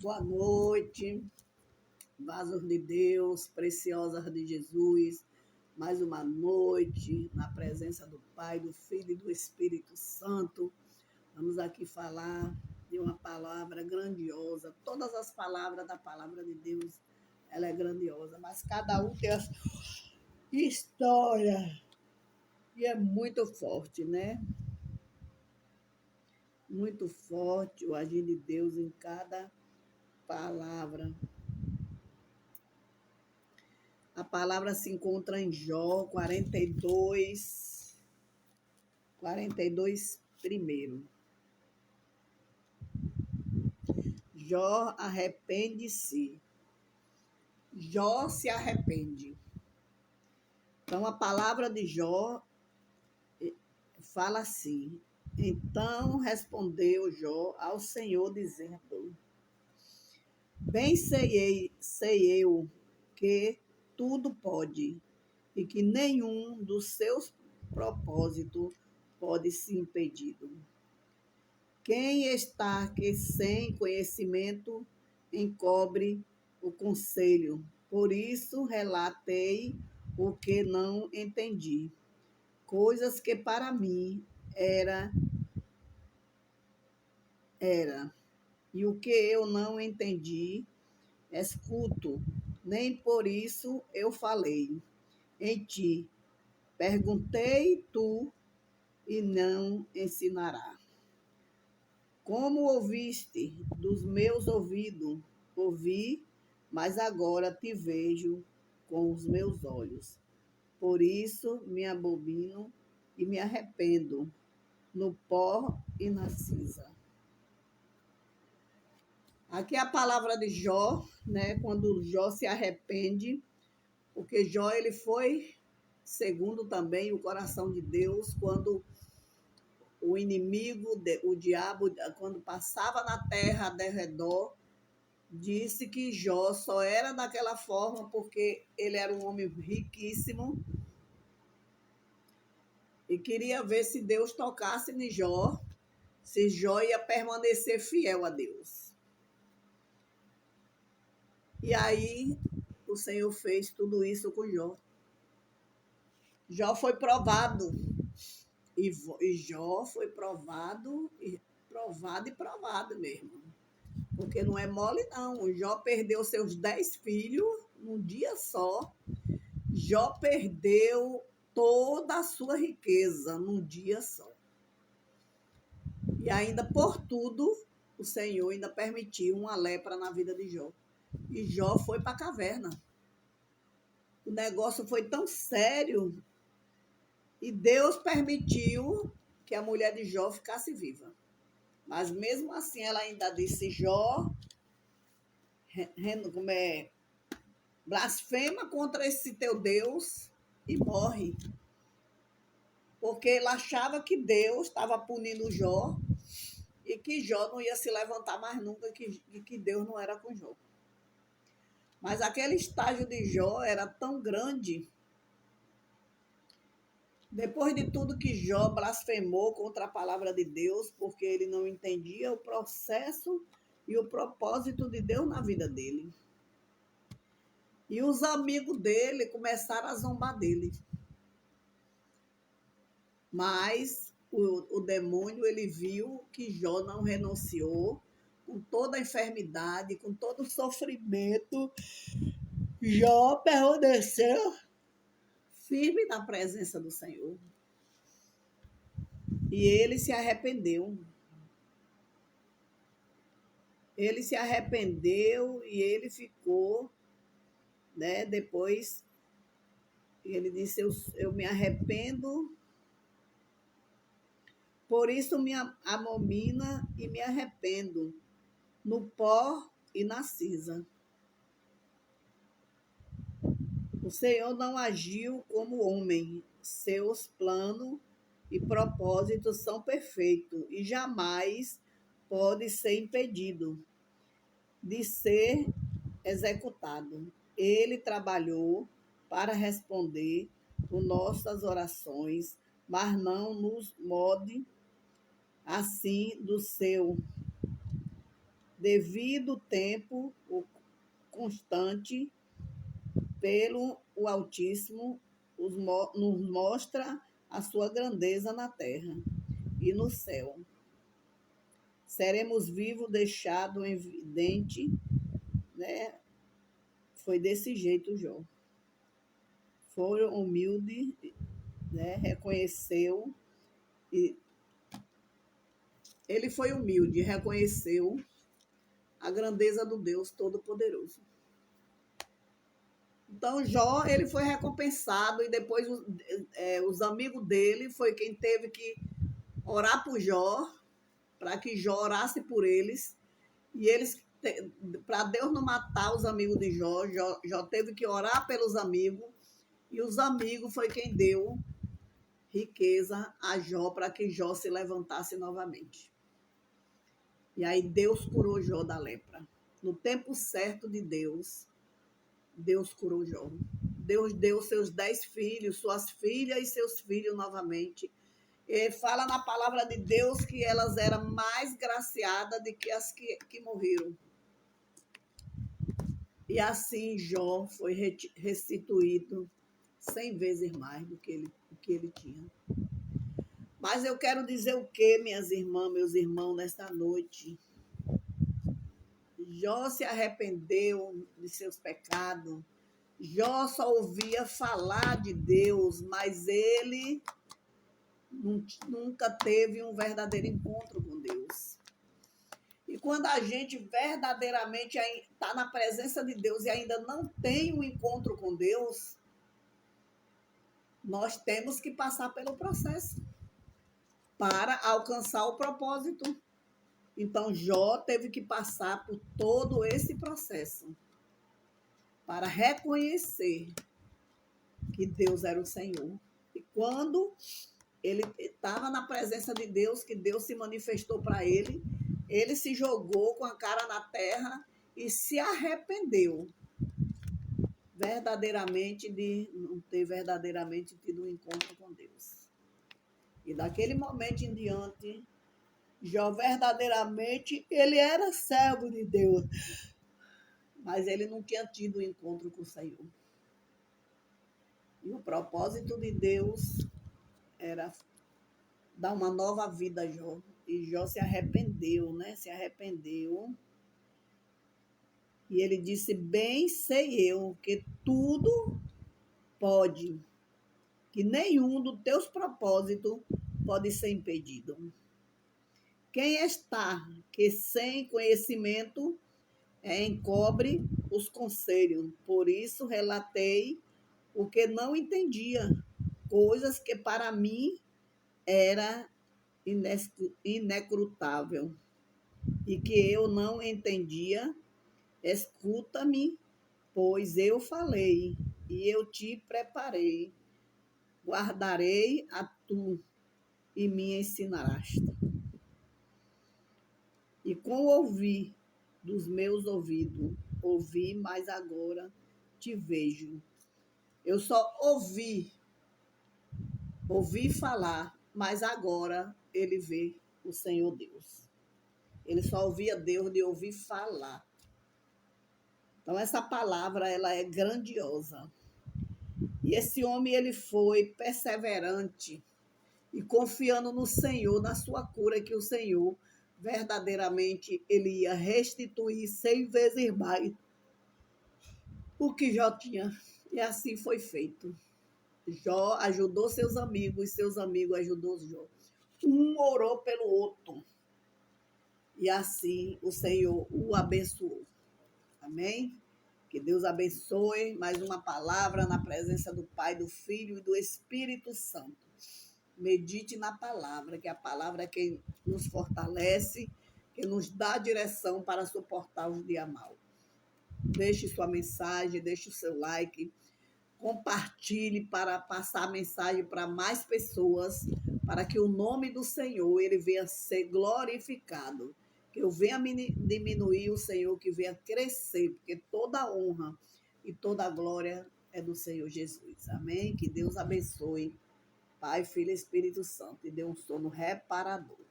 Boa noite, vasos de Deus, preciosas de Jesus. Mais uma noite na presença do Pai, do Filho e do Espírito Santo. Vamos aqui falar de uma palavra grandiosa. Todas as palavras da palavra de Deus, ela é grandiosa, mas cada um tem a sua história e é muito forte, né? Muito forte o agir de Deus em cada palavra. A palavra se encontra em Jó 42 primeiro. Jó arrepende-se. Jó se arrepende. Então, a palavra de Jó fala assim: Então respondeu Jó ao Senhor, dizendo: Bem sei eu que tudo pode, e que nenhum dos seus propósitos pode ser impedido. Quem está que sem conhecimento encobre o conselho. Por isso relatei o que não entendi. Coisas que para mim era. E o que eu não entendi, escuto. Nem por isso eu falei. Em ti perguntei tu e não ensinará. Como ouviste dos meus ouvidos, ouvi, mas agora te vejo com os meus olhos. Por isso me abomino e me arrependo no pó e na cinza. Aqui é a palavra de Jó, né? Quando Jó se arrepende, porque Jó ele foi segundo também o coração de Deus, quando o inimigo, o diabo, quando passava na terra ao redor, disse que Jó só era daquela forma porque ele era um homem riquíssimo e queria ver se Deus tocasse em Jó, se Jó ia permanecer fiel a Deus. E aí o Senhor fez tudo isso com Jó. Jó foi provado. E Jó foi provado mesmo. Porque não é mole, não. O Jó perdeu seus 10 filhos num dia só. Jó perdeu toda a sua riqueza num dia só. E ainda por tudo, o Senhor ainda permitiu uma lepra na vida de Jó. E Jó foi para a caverna. O negócio foi tão sério e Deus permitiu que a mulher de Jó ficasse viva. Mas mesmo assim ela ainda disse: Jó, blasfema contra esse teu Deus e morre. Porque ele achava que Deus estava punindo Jó e que Jó não ia se levantar mais nunca, que Deus não era com Jó. Mas aquele estágio de Jó era tão grande. Depois de tudo que Jó blasfemou contra a palavra de Deus, porque ele não entendia o processo e o propósito de Deus na vida dele. E os amigos dele começaram a zombar dele. Mas o demônio, ele viu que Jó não renunciou, com toda a enfermidade, com todo o sofrimento. Jó permaneceu firme na presença do Senhor. E ele se arrependeu. Ele se arrependeu e ele ficou, né? Depois ele disse: eu me arrependo, por isso me abomina e me arrependo no pó e na cinza. O Senhor não agiu como homem. Seus planos e propósitos são perfeitos e jamais pode ser impedido de ser executado. Ele trabalhou para responder por nossas orações, mas não nos molde assim do seu devido tempo o constante pelo o Altíssimo nos mostra a sua grandeza na terra e no céu. Seremos vivos, deixado evidente, né? Foi desse jeito, Jó. Foi humilde, né? Reconheceu, e ele foi humilde, reconheceu a grandeza do Deus Todo-Poderoso. Então, Jó, ele foi recompensado, e depois os amigos dele foi quem teve que orar por Jó, para que Jó orasse por eles, e eles, para Deus não matar os amigos de Jó, Jó teve que orar pelos amigos, e os amigos foi quem deu riqueza a Jó para que Jó se levantasse novamente. E aí Deus curou Jó da lepra. No tempo certo de Deus, Deus curou Jó. Deus deu seus 10 filhos, suas filhas e seus filhos novamente. E fala na palavra de Deus que elas eram mais graciadas do que as que morreram. E assim Jó foi restituído 100 vezes mais do que ele tinha. Mas eu quero dizer o que, minhas irmãs, meus irmãos, nesta noite? Jó se arrependeu de seus pecados. Jó só ouvia falar de Deus, mas ele nunca teve um verdadeiro encontro com Deus. E quando a gente verdadeiramente está na presença de Deus e ainda não tem um encontro com Deus, nós temos que passar pelo processo para alcançar o propósito. Então, Jó teve que passar por todo esse processo para reconhecer que Deus era o Senhor. E quando ele estava na presença de Deus, que Deus se manifestou para ele, ele se jogou com a cara na terra e se arrependeu verdadeiramente de não ter verdadeiramente tido um encontro com Deus. E daquele momento em diante, Jó verdadeiramente, ele era servo de Deus, mas ele não tinha tido um encontro com o Senhor. E o propósito de Deus era dar uma nova vida a Jó. E Jó se arrependeu, né? Se arrependeu. E ele disse, bem sei eu que tudo pode, que nenhum dos teus propósitos pode ser impedido. Quem está que sem conhecimento encobre os conselhos. Por isso relatei o que não entendia, coisas que para mim era inescrutável e que eu não entendia. Escuta-me, pois eu falei e eu te preparei. Guardarei a tu e me ensinarás. E com ouvir dos meus ouvidos, ouvi, mas agora te vejo. Eu só ouvi falar, mas agora ele vê o Senhor Deus. Ele só ouvia Deus de ouvir falar. Então essa palavra, ela é grandiosa. E esse homem, ele foi perseverante e confiando no Senhor, na sua cura, que o Senhor verdadeiramente ele ia restituir 100 vezes mais o que Jó tinha. E assim foi feito. Jó ajudou seus amigos e seus amigos ajudou Jó. Um orou pelo outro. E assim o Senhor o abençoou. Amém? Que Deus abençoe. Mais uma palavra na presença do Pai, do Filho e do Espírito Santo. Medite na palavra, que a palavra é quem nos fortalece, que nos dá direção para suportar os dias maus. Deixe sua mensagem, deixe o seu like, compartilhe para passar a mensagem para mais pessoas, para que o nome do Senhor ele venha ser glorificado, que eu venha diminuir, o Senhor que venha crescer, porque toda a honra e toda a glória é do Senhor Jesus. Amém? Que Deus abençoe, Pai, Filho e Espírito Santo, e dê um sono reparador.